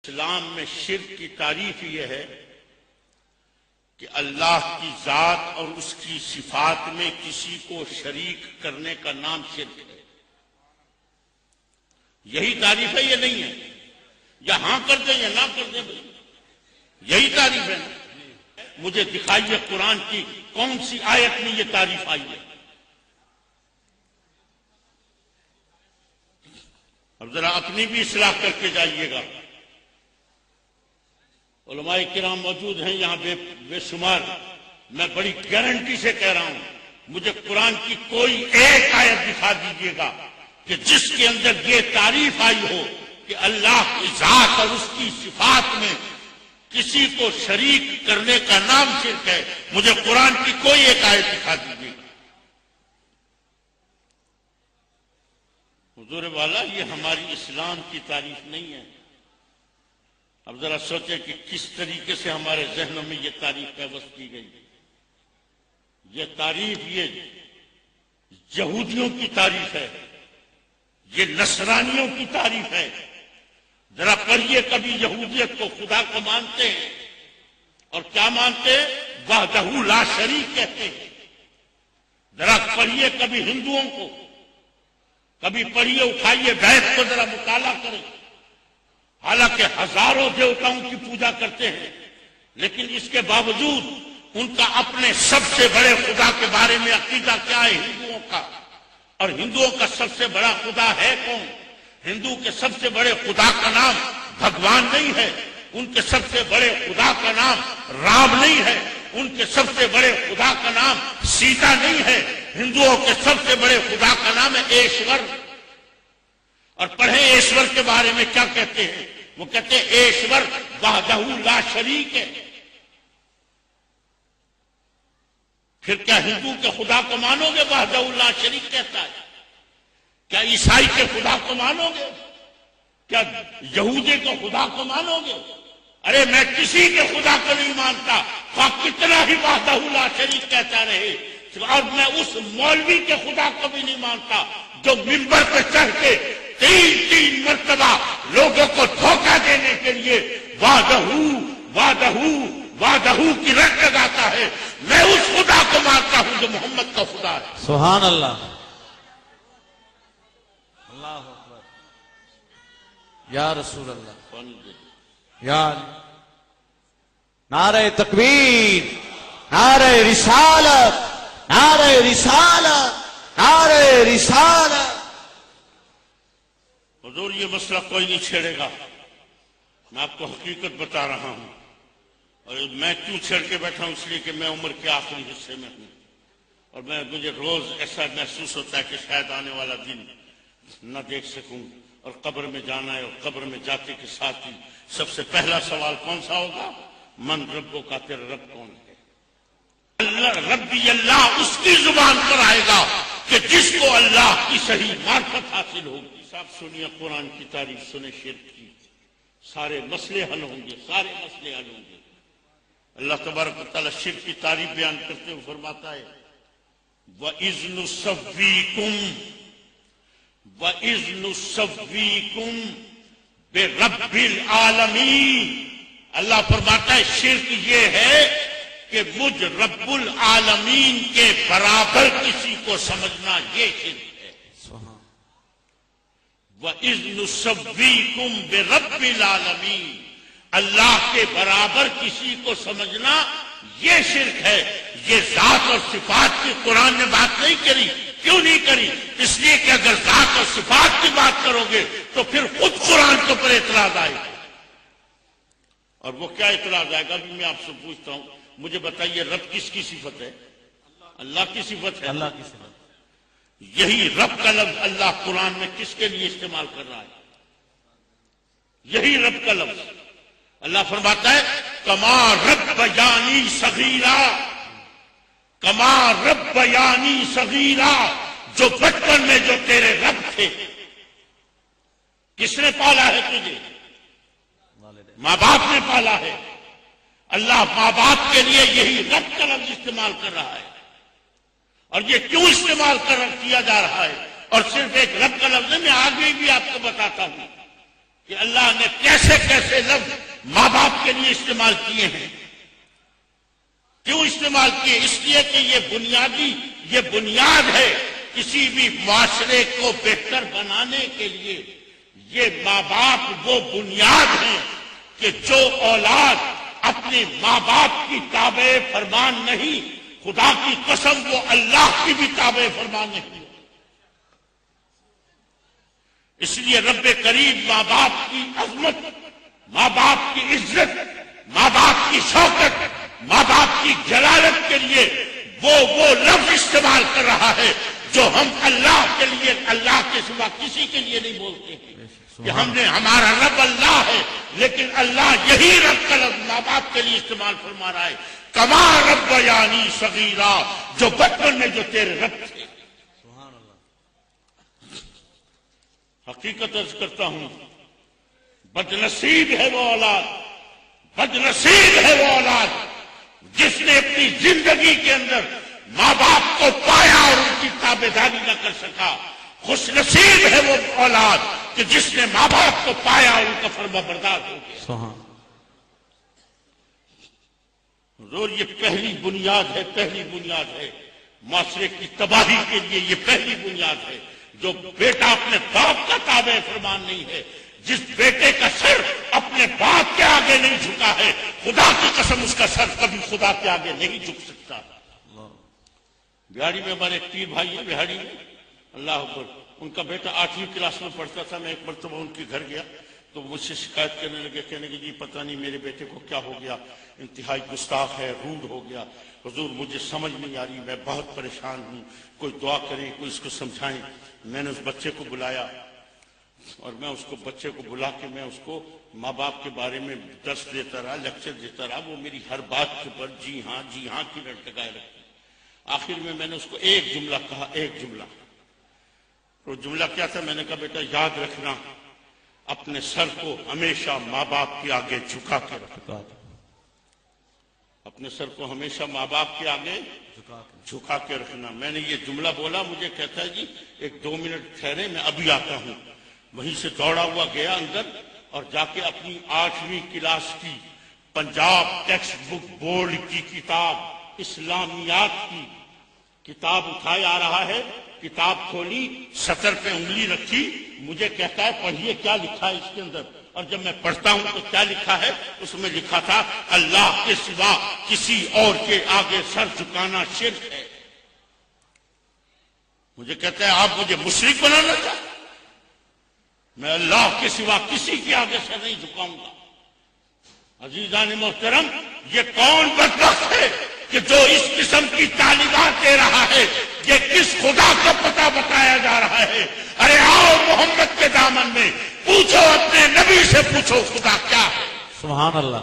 اسلام میں شرک کی تعریف یہ ہے کہ اللہ کی ذات اور اس کی صفات میں کسی کو شریک کرنے کا نام شرک ہے۔ یہی تعریف ہے، یہ نہیں ہے یا ہاں کر دیں یا نہ کر دیں، یہی تعریف ہے نا۔ مجھے دکھائیے قرآن کی کون سی آیت میں یہ تعریف آئی ہے۔ اب ذرا اپنی بھی اصلاح کر کے جائیے گا۔ علماء کرام موجود ہیں یہاں بے شمار، میں بڑی گارنٹی سے کہہ رہا ہوں، مجھے قرآن کی کوئی ایک آیت دکھا دیجیے گا کہ جس کے اندر یہ تعریف آئی ہو کہ اللہ کی ذات اور اس کی صفات میں کسی کو شریک کرنے کا نام شرک ہے۔ مجھے قرآن کی کوئی ایک آیت دکھا دیجیے گا۔ حضور والا، یہ ہماری اسلام کی تعریف نہیں ہے۔ اب ذرا سوچیں کہ کس طریقے سے ہمارے ذہنوں میں یہ تعریف پیوست کی گئی۔ یہ تعریف یہ یہودیوں کی تعریف ہے، یہ نصرانیوں کی تعریف ہے۔ ذرا پڑھیے، کبھی یہودیت کو خدا کو مانتے ہیں اور کیا مانتے ہیں؟ وحدہ لا شریک کہتے ہیں۔ ذرا پڑھیے کبھی ہندوؤں کو، کبھی پڑھیے، اٹھائیے بیت کو ذرا مطالعہ کریں۔ حالانکہ ہزاروں دیوتاؤں کی پوجا کرتے ہیں، لیکن اس کے باوجود ان کا اپنے سب سے بڑے خدا کے بارے میں عقیدہ کیا ہے ہندوؤں کا؟ اور ہندوؤں کا سب سے بڑا خدا ہے کون؟ ہندو کے سب سے بڑے خدا کا نام بھگوان نہیں ہے، ان کے سب سے بڑے خدا کا نام رام نہیں ہے، ان کے سب سے بڑے خدا کا نام سیتا نہیں ہے، ہندوؤں کے سب سے بڑے خدا کا نام ہے ایشور۔ اور پڑھیں ایشور کے بارے میں کیا کہتے ہیں؟ وہ کہتے ہیں ایشور وحدہ لا شریک ہے۔ پھر کیا ہندو کے خدا کو مانو گے؟ وحدہ لا شریک کہتا ہے۔ کیا عیسائی کے خدا کو مانو گے؟ کیا یہودی کے خدا کو مانو گے؟ ارے میں کسی کے خدا کو نہیں مانتا، خواہ کتنا ہی وحدہ لا شریک کہتا رہے، اور میں اس مولوی کے خدا کو بھی نہیں مانتا جو منبر پہ چڑھ کے تین مرتبہ لوگوں کو دھوکہ دینے کے لیے وعدہ کی رٹ لگاتا ہے۔ میں اس خدا کو مانتا ہوں جو محمد کا خدا ہے۔ سبحان اللہ، اللہ اکبر، یا رسول اللہ، یا نعرہ تکبیر، نعرہ رسالت، نعرہ رسالت، نعرہ رسالت۔ حضور یہ مسئلہ کوئی نہیں چھیڑے گا، میں آپ کو حقیقت بتا رہا ہوں۔ اور میں کیوں چھیڑ کے بیٹھا ہوں؟ اس لیے کہ میں عمر کے آخری حصے میں ہوں، اور مجھے روز ایسا محسوس ہوتا ہے کہ شاید آنے والا دن نہ دیکھ سکوں، اور قبر میں جانا ہے، اور قبر میں جاتے کے ساتھ ہی سب سے پہلا سوال کون سا ہوگا؟ من ربو کا، تیرا رب کون ہے؟ اللہ ربی اللہ اس کی زبان پر آئے گا کہ جس کو اللہ کی صحیح معرفت حاصل ہوگی۔ صاحب سنیے قرآن کی تعریف، سنیں شرک کی، سارے مسئلے حل ہوں گے، سارے مسئلے حل ہوں گے۔ اللہ تبارک و تعالیٰ شرک کی تعریف بیان کرتے ہوئے فرماتا ہے وَإِذْ نُسَوِّيكُمْ بِرَبِّ الْعَالَمِينَ۔ اللہ فرماتا ہے شرک یہ ہے کہ مجھ رب العالمین کے برابر کسی کو سمجھنا، یہ شرک ہے۔ وَإِذْ نُسَوِّيكُمْ بِرَبِّ الْعَالَمِينَ، اللہ کے برابر کسی کو سمجھنا یہ شرک ہے۔ یہ ذات اور صفات کی قرآن نے بات نہیں کری۔ کیوں نہیں کری؟ اس لیے کہ اگر ذات اور صفات کی بات کرو گے تو پھر خود قرآن کے اوپر اعتراض آئے گا۔ اور وہ کیا اعتراض آئے گا؟ ابھی میں آپ سے پوچھتا ہوں، مجھے بتائیے رب کس کی صفت ہے؟ اللہ کی صفت ہے۔ اللہ کی صفت۔ یہی رب کا لفظ اللہ قرآن میں کس کے لیے استعمال کر رہا ہے؟ یہی رب کا لفظ اللہ فرماتا ہے کما رب یعنی صغیرا، کما رب یعنی صغیرا، جو بچپن میں جو تیرے رب تھے۔ کس نے پالا ہے تجھے؟ ماں باپ نے پالا ہے۔ اللہ ماں باپ کے لیے یہی رب کا لفظ استعمال کر رہا ہے۔ اور یہ کیوں استعمال کیا جا رہا ہے؟ اور صرف ایک رب کا لفظ میں آگے بھی آپ کو بتاتا ہوں کہ اللہ نے کیسے کیسے لفظ ماں باپ کے لیے استعمال کیے ہیں. کیوں استعمال کیے؟ اس لیے کہ یہ بنیاد ہے کسی بھی معاشرے کو بہتر بنانے کے لیے. یہ ماں باپ وہ بنیاد ہیں کہ جو اولاد اپنے ماں باپ کی تابع فرمان نہیں، خدا کی قسم وہ اللہ کی بھی تابع فرمان نہیں. اس لیے رب کریم ماں باپ کی عظمت، ماں باپ کی عزت، ماں باپ کی شوکت، ماں باپ کی جلالت کے لیے وہ لفظ استعمال کر رہا ہے جو ہم اللہ کے لیے، اللہ کے سوا کسی کے لیے نہیں بولتے ہیں. کہ ہمارا رب اللہ ہے، لیکن اللہ یہی رب کا لفظ ماں باپ کے لیے استعمال فرما رہا ہے. کما رب یعنی صغیرہ، جو بچپن میں جو تیرے رب تھے. حقیقت عرض کرتا ہوں، بدنصیب ہے وہ اولاد، بدنصیب ہے وہ اولاد جس نے اپنی زندگی کے اندر ماں باپ کو پایا اور ان کی تابعداری نہ کر سکا. خوش نصیب ہے وہ اولاد کہ جس نے ماں باپ کو پایا اور ان کا فرما بردار ہو گیا. حضور یہ پہلی بنیاد ہے، پہلی بنیاد ہے معاشرے کی تباہی کے لیے. یہ پہلی بنیاد ہے. جو بیٹا اپنے باپ کا تابع فرمان نہیں ہے، جس بیٹے کا سر اپنے باپ کے آگے نہیں جھکا ہے، خدا کی قسم اس کا سر کبھی خدا کے آگے نہیں جھک سکتا. بہاڑی میں ہمارے ایک پیر بھائی ہے، بہاڑی میں، اللہ اکبر، ان کا بیٹا 8ویں کلاس میں پڑھتا تھا. میں ایک مرتبہ ان کے گھر گیا تو مجھ سے شکایت کرنے لگے، کہنے کہ جی پتہ نہیں میرے بیٹے کو کیا ہو گیا، انتہائی گستاخ ہے، روڈ ہو گیا. حضور مجھے سمجھ نہیں آ رہی، میں بہت پریشان ہوں، کوئی دعا کریں، کوئی اس کو سمجھائیں. میں نے اس بچے کو بلایا اور میں اس کو بچے کو بلا کے میں اس کو ماں باپ کے بارے میں درس دیتا رہا، لیکچر دیتا رہا. وہ میری ہر بات کے پر جی ہاں کی رٹ لگائے رکھتے. آخر میں نے اس کو ایک جملہ کہا، ایک جملہ. وہ جملہ کیا تھا؟ میں نے کہا بیٹا یاد رکھنا، اپنے سر کو ہمیشہ ماں باپ کے آگے جھکا کے رکھنا. اپنے سر کو ہمیشہ ماں باپ کے آگے جھکا کے رکھنا. میں نے یہ جملہ بولا، مجھے کہتا ہے جی 1-2 منٹ ٹھہرے، میں ابھی آتا ہوں. وہیں سے دوڑا ہوا گیا اندر اور جا کے اپنی 8ویں کلاس کی پنجاب ٹیکسٹ بک بورڈ کی کتاب، اسلامیات کی کتاب اٹھائے آ رہا ہے. کتاب کھولی، سطر پہ انگلی رکھی، مجھے کہتا ہے پڑھیے کیا لکھا ہے اس کے اندر. اور جب میں پڑھتا ہوں تو کیا لکھا ہے؟ اس میں لکھا تھا اللہ کے سوا کسی اور کے آگے سر جھکانا شرک ہے. مجھے کہتا ہے آپ مجھے مشرک بنانا چاہتے؟ میں اللہ کے سوا کسی کے آگے سر نہیں جھکاؤں گا. عزیزان محترم، یہ کون بدبخت ہے کہ جو اس قسم کی تعلیمات دے رہا ہے؟ یہ کس خدا کا پتہ بتایا جا رہا ہے؟ ارے آؤ محمد کے دامن میں، پوچھو اپنے نبی سے، پوچھو خدا کیا ہے. سبحان اللہ.